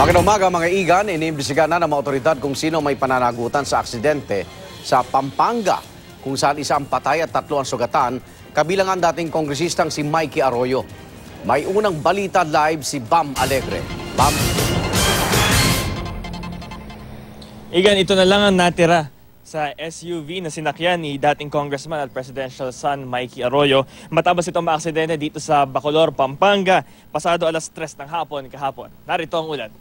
Magandang umaga mga igan, iniimbestigahan na ng mga otoridad kung sino may pananagutan sa aksidente sa Pampanga, kung saan isa ang patay at 3 ang sugatan, kabilang ang dating kongresistang si Mikey Arroyo. May unang balita live si Bam Alegre. Bam. Igan, ito na lang ang natira sa SUV na sinakyan ni dating congressman at presidential son Mikey Arroyo matapos itong maaksidente dito sa Bacolor, Pampanga, pasado alas 3 ng hapon kahapon. Narito ang ulat.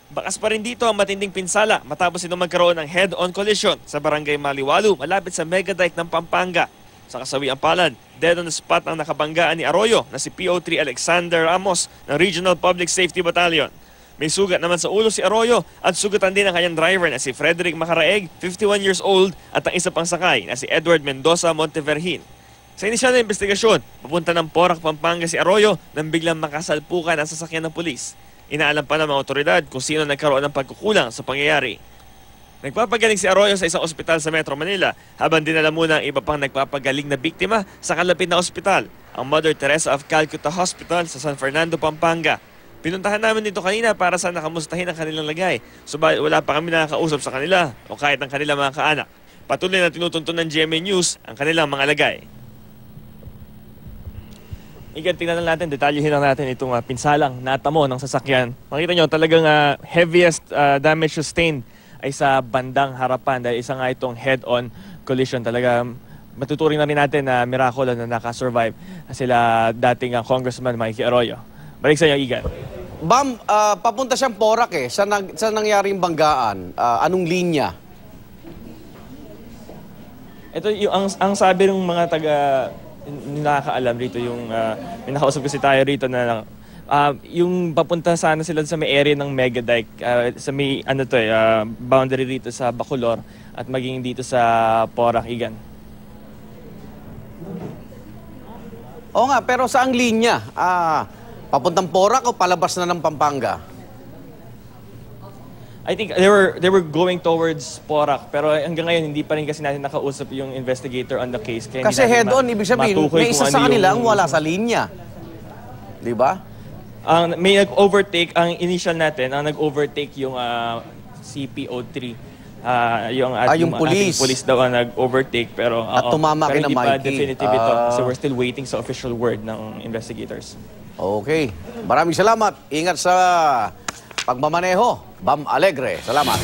Bakas pa rin dito ang matinding pinsala matapos itong magkaroon ng head-on collision sa barangay Maliwalu malapit sa Megadike ng Pampanga. Sa kasawiang palad, dead on the spot ang nakabanggaan ni Arroyo na si PO3 Alexander Ramos ng Regional Public Safety Battalion. May sugat naman sa ulo si Arroyo at sugatan din ang kanyang driver na si Frederick Macaraeg, 51 years old, at ang isa pang sakay na si Edward Mendoza Monteverhin. Sa inisyal na investigasyon, papunta ng Porac, Pampanga si Arroyo nang biglang makasalpukan ang sasakyan ng pulis. Inaalam pa ng mga otoridad kung sino nagkaroon ng pagkukulang sa pangyayari. Nagpapagaling si Arroyo sa isang ospital sa Metro Manila habang dinala muna ang iba pang nagpapagaling na biktima sa kalapit na ospital, ang Mother Teresa of Calcutta Hospital sa San Fernando, Pampanga. Pinuntahan namin dito kanina para sana kamustahin ang kanilang lagay, subalit wala pa kami nakakausap sa kanila o kahit ang kanilang mga kaanak. Patuloy na tinutuntun ng GMA News ang kanilang mga lagay. Igan, tingnan natin, detalyehin lang natin itong pinsalang natamo ng sasakyan. Makita nyo, talagang heaviest damage sustained ay sa bandang harapan dahil isa nga itong head-on collision. Talaga matuturing na rin natin na miracle na nakasurvive sila dating Congressman Mikey Arroyo. Balik sa inyo, Igan. Bam, papunta siyang Porac eh. Saan nangyaring banggaan? Anong linya? Ito yung ang sabi ng mga taga nakakaalam rito, yung may nakausap kasi tayo rito na yung papunta sana sila sa may area ng Megadike, sa may boundary rito sa Bacolor at maging dito sa Porac, Igan. Oo nga, pero saang linya? Papuntang Porac o palabas na ng Pampanga? I think they were going towards Porac, pero hanggang ngayon hindi pa rin kasi natin nakausap yung investigator on the case. Kaya kasi head-on, ibig sabihin, may isa sa kanila ang wala sa linya. Di ba? May nag-overtake, ang initial natin, ang nag-overtake yung CPO3. Yung police daw ang nag-overtake, pero at tumama kina Mikey. Pero hindi pa definitive ito. So we're still waiting sa official word ng investigators. Okay. Maraming salamat. Ingat sa pagmamaneho. Bam Alegre. Salamat.